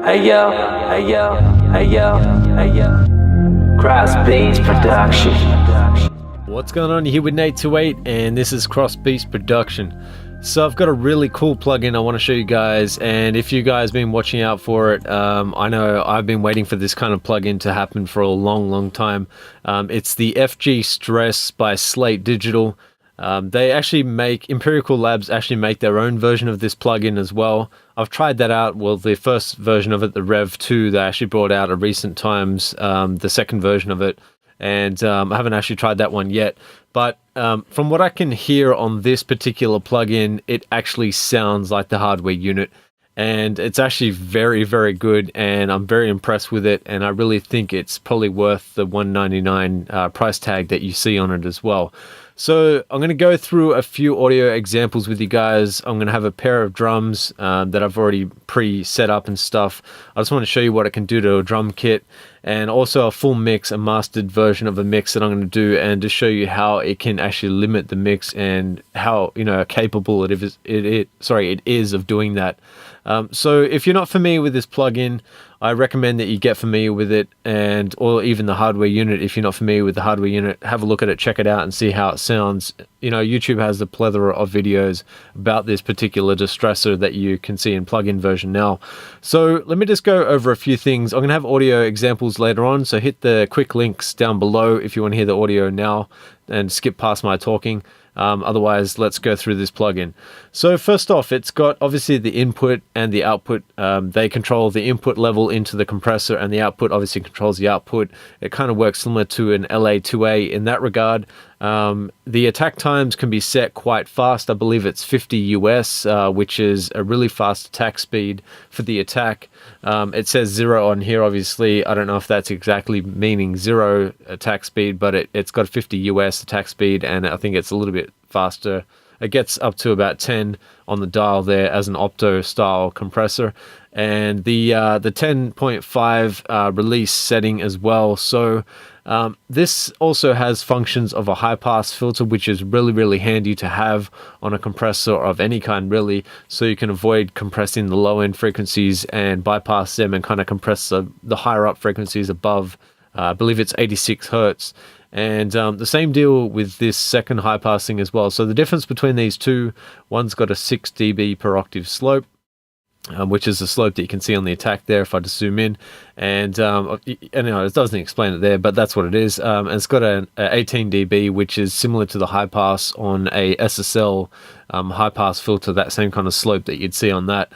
Hey yo, hey yo, hey yo, hey yo. Crossbeats production. What's going on? You're here with Nate28 and this is Crossbeats production. So I've got a really cool plugin I want to show you guys, and if you guys been watching out for it, I know I've been waiting for this kind of plugin to happen for a long time. It's the FG Stress by Slate Digital. They actually make, Empirical Labs actually make their own version of this plugin as well. I've tried that out. Well, the first version of it, the Rev 2, they actually brought out at recent times, the second version of it. And I haven't actually tried that one yet. But from what I can hear on this particular plugin, it actually sounds like the hardware unit. And it's actually very good, and I'm very impressed with it, and I really think it's probably worth the $199 price tag that you see on it as well. So I'm going to go through a few audio examples with you guys. I'm going to have a pair of drums that I've already pre-set up and stuff. I just want to show you what it can do to a drum kit, and also a full mix, a mastered version of a mix that I'm going to do, and to show you how it can actually limit the mix and how, you know, capable it is of doing that. So if you're not familiar with this plugin, I recommend that you get familiar with it, and or even the hardware unit. If you're not familiar with the hardware unit, have a look at it, check it out, and see how it sounds. You know, YouTube has a plethora of videos about this particular distressor that you can see in plugin version now. So let me just go over a few things. I'm going to have audio examples later on, so hit the quick links down below if you want to hear the audio now and skip past my talking. Otherwise, let's go through this plugin. So first off, it's got obviously the input and the output. They control the input level into the compressor, and the output obviously controls the output. It kind of works similar to an LA2A in that regard. The attack times can be set quite fast. I believe it's 50 US, which is a really fast attack speed for the attack. It says 0 on here, obviously. I don't know if that's exactly meaning 0 attack speed, but it's got 50 US attack speed, and I think it's a little bit faster. It gets up to about 10 on the dial there as an opto style compressor, and the 10.5 release setting as well. So this also has functions of a high pass filter, which is really handy to have on a compressor of any kind, really, so you can avoid compressing the low end frequencies and bypass them and kind of compress the higher up frequencies above. I believe it's 86 hertz. And the same deal with this second high passing as well. So the difference between these two, one's got a 6 dB per octave slope, which is the slope that you can see on the attack there if I just zoom in. And anyway, it doesn't explain it there, but that's what it is. And it's got an 18 dB, which is similar to the high pass on a SSL high pass filter, that same kind of slope that you'd see on that.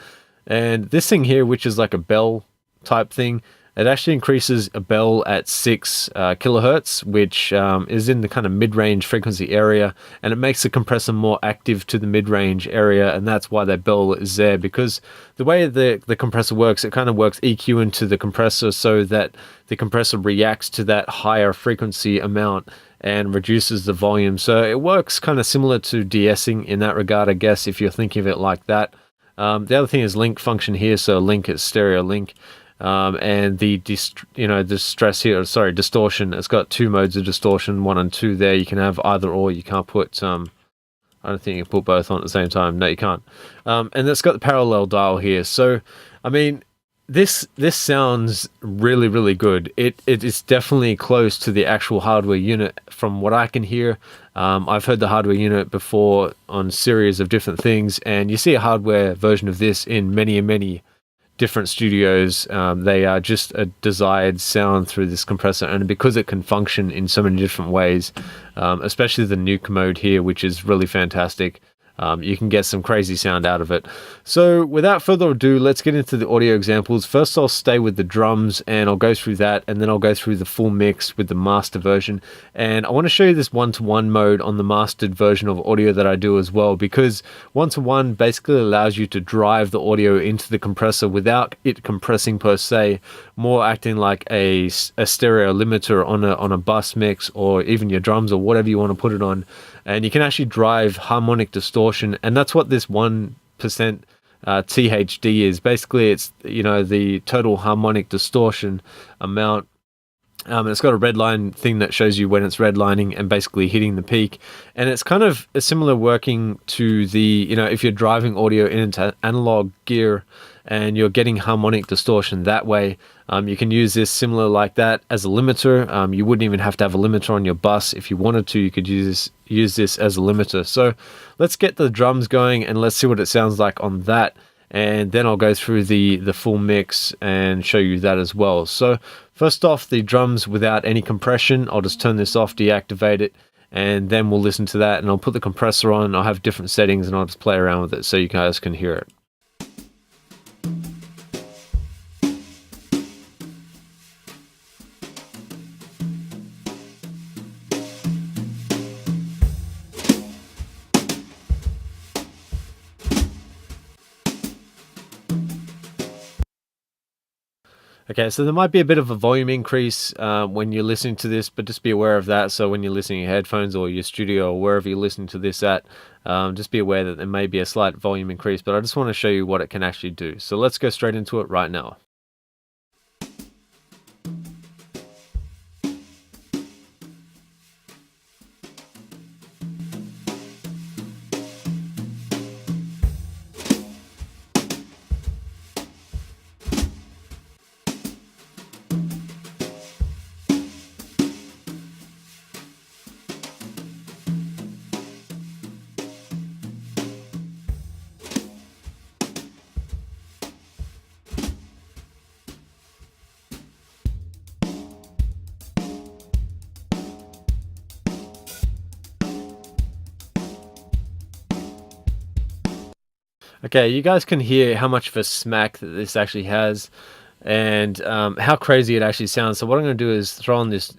And this thing here, which is like a bell type thing, it actually increases a bell at 6 kilohertz, which is in the kind of mid-range frequency area, and it makes the compressor more active to the mid-range area, and that's why that bell is there, because the way the compressor works, it kind of works EQ into the compressor so that the compressor reacts to that higher frequency amount and reduces the volume. So it works kind of similar to de-essing in that regard, I guess, if you're thinking of it like that. The other thing is link function here, so link is stereo link. And the distortion, it's got 2 modes of distortion, 1 and 2 there. You can have either or. You can't put I don't think you can put both on at the same time. No, you can't. And it's got the parallel dial here. So I mean, this sounds really good. It is definitely close to the actual hardware unit from what I can hear. I've heard the hardware unit before on a series of different things, and you see a hardware version of this in many different studios. They are just a desired sound through this compressor, and because it can function in so many different ways, especially the nuke mode here, which is really fantastic, you can get some crazy sound out of it. So without further ado, let's get into the audio examples. First, I'll stay with the drums and I'll go through that, and then I'll go through the full mix with the master version. And I want to show you this one-to-one mode on the mastered version of audio that I do as well, because one-to-one basically allows you to drive the audio into the compressor without it compressing per se, more acting like a stereo limiter on a bus mix, or even your drums, or whatever you want to put it on. And you can actually drive harmonic distortion, and that's what this 1% THD is. Basically, it's, you know, the total harmonic distortion amount It's got a red line thing that shows you when it's redlining and basically hitting the peak. And it's kind of a similar working to the, if you're driving audio into analog gear and you're getting harmonic distortion that way, you can use this similar like that as a limiter. You wouldn't even have to have a limiter on your bus. If you wanted to, you could use this as a limiter. So let's get the drums going and let's see what it sounds like on that. And then I'll go through the full mix and show you that as well. So first off, the drums without any compression. I'll just turn this off, deactivate it, and then we'll listen to that. And I'll put the compressor on. I'll have different settings and I'll just play around with it so you guys can hear it. Okay, so there might be a bit of a volume increase when you're listening to this, but just be aware of that. So when you're listening to your headphones or your studio or wherever you're listening to this at, just be aware that there may be a slight volume increase, but I just want to show you what it can actually do. So let's go straight into it right now. Okay, you guys can hear how much of a smack that this actually has and how crazy it actually sounds. So what I'm going to do is throw on this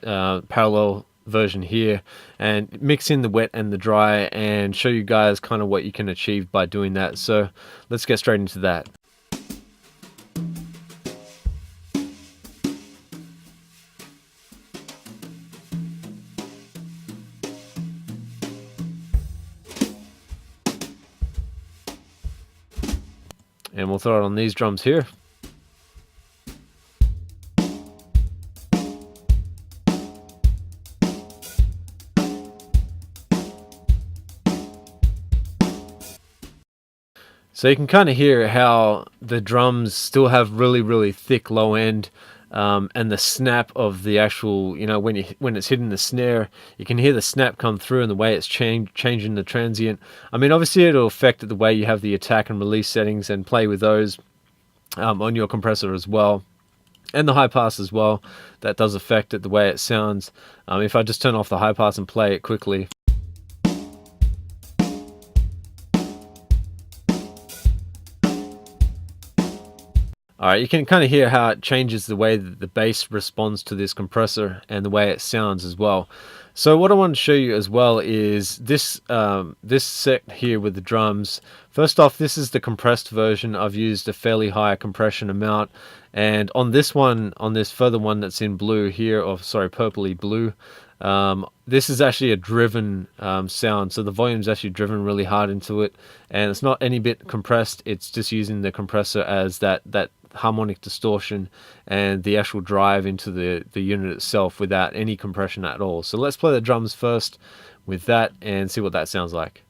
parallel version here and mix in the wet and the dry and show you guys kind of what you can achieve by doing that. So let's get straight into that. And we'll throw it on these drums here. So you can kind of hear how the drums still have really, really thick low end, and the snap of the actual, when it's hitting the snare, you can hear the snap come through and the way it's changing the transient. I mean, obviously it'll affect the way you have the attack and release settings and play with those on your compressor as well. And the high pass as well, that does affect it, the way it sounds. If I just turn off the high pass and play it quickly. Alright, you can kind of hear how it changes the way that the bass responds to this compressor and the way it sounds as well. So what I want to show you as well is this this set here with the drums. First off, this is the compressed version. I've used a fairly high compression amount, and on this one, on this further one that's in blue here, or sorry, purpley blue, this is actually a driven sound. So the volume's actually driven really hard into it, and it's not any bit compressed. It's just using the compressor as that harmonic distortion and the actual drive into the unit itself without any compression at all. So let's play the drums first with that and see what that sounds like.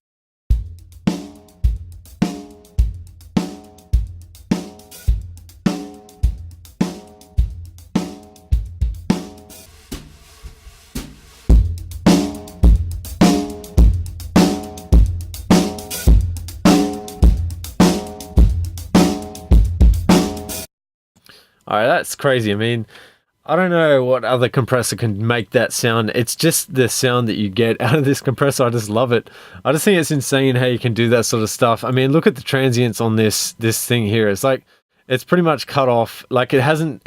Alright, that's crazy. I mean, I don't know what other compressor can make that sound. It's just the sound that you get out of this compressor. I just love it. I just think it's insane how you can do that sort of stuff. I mean, look at the transients on this thing here. It's like, it's pretty much cut off. Like it hasn't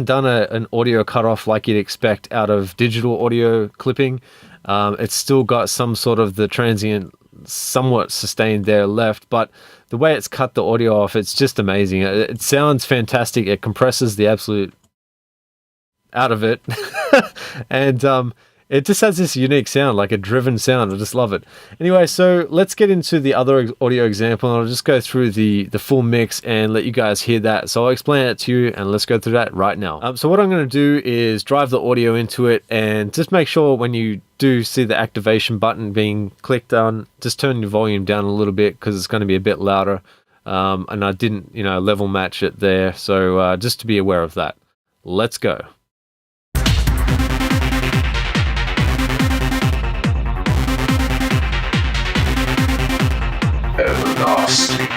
done an audio cutoff like you'd expect out of digital audio clipping. It's still got some sort of the transient somewhat sustained there left, but the way it's cut the audio off, it's just amazing. It sounds fantastic. It compresses the absolute out of it. And It just has this unique sound, like a driven sound. I just love it. Anyway, so let's get into the other audio example. And I'll just go through the full mix and let you guys hear that. So I'll explain it to you, and let's go through that right now. So what I'm going to do is drive the audio into it, and just make sure when you do see the activation button being clicked on, just turn your volume down a little bit because it's going to be a bit louder. And I didn't, level match it there. So just to be aware of that. Let's go. Everlasting.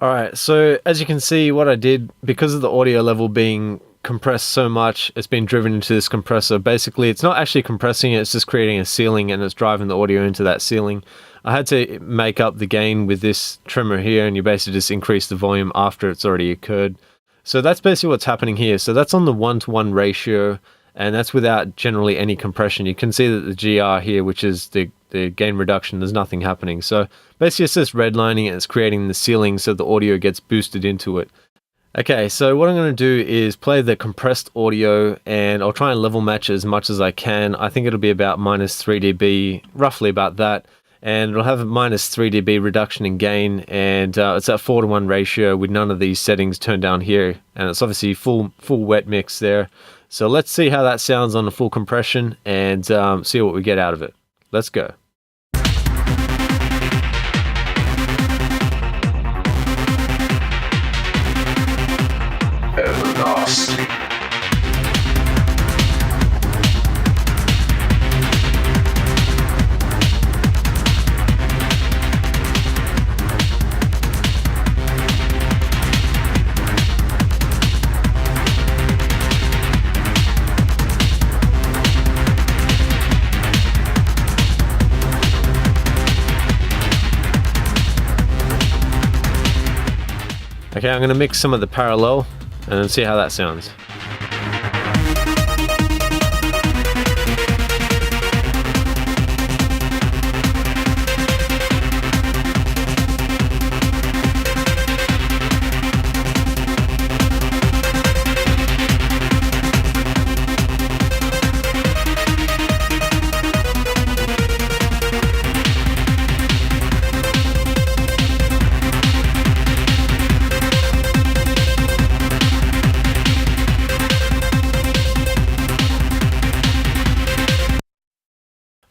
Alright, so as you can see, what I did, because of the audio level being compressed so much, it's been driven into this compressor. Basically, it's not actually compressing it, it's just creating a ceiling, and it's driving the audio into that ceiling. I had to make up the gain with this trimmer here, and you basically just increase the volume after it's already occurred. So that's basically what's happening here. So that's on the 1:1 ratio, and that's without generally any compression. You can see that the GR here, which is the gain reduction, there's nothing happening. So basically it's just redlining it, it's creating the ceiling so the audio gets boosted into it. Okay, so what I'm going to do is play the compressed audio, and I'll try and level match it as much as I can. I think it'll be about -3 dB, roughly about that. And it'll have a -3 dB reduction in gain, and it's at 4:1 ratio with none of these settings turned down here. And it's obviously full wet mix there. So let's see how that sounds on the full compression, and see what we get out of it. Let's go. Everlasting. Okay, I'm going to mix some of the parallel and then see how that sounds.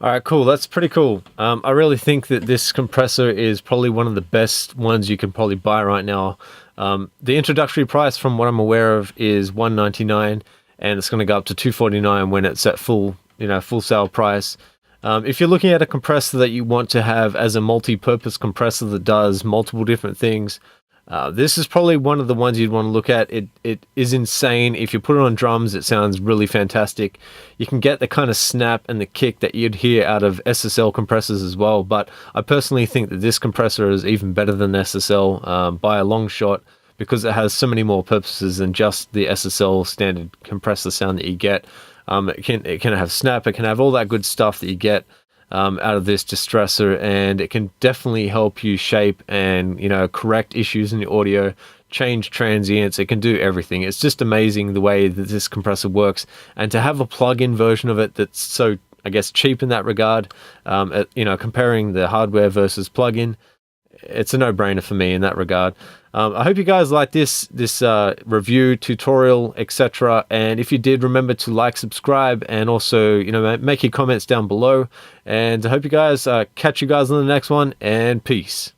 Alright, cool. That's pretty cool. I really think that this compressor is probably one of the best ones you can probably buy right now. The introductory price, from what I'm aware of, is $199, and it's going to go up to $249 when it's at full sale price. If you're looking at a compressor that you want to have as a multi-purpose compressor that does multiple different things, this is probably one of the ones you'd want to look at. It is insane. If you put it on drums, it sounds really fantastic. You can get the kind of snap and the kick that you'd hear out of SSL compressors as well, but I personally think that this compressor is even better than SSL by a long shot, because it has so many more purposes than just the SSL standard compressor sound that you get. It can have snap, it can have all that good stuff that you get out of this distressor, and it can definitely help you shape and correct issues in the audio, change transients. It can do everything. It's just amazing the way that this compressor works, and to have a plug-in version of it that's so, I guess, cheap in that regard, comparing the hardware versus plug-in, it's a no-brainer for me in that regard. I hope you guys like this review, tutorial, etc. And if you did, remember to like, subscribe, and also make your comments down below. And I hope you guys catch you guys on the next one, and peace.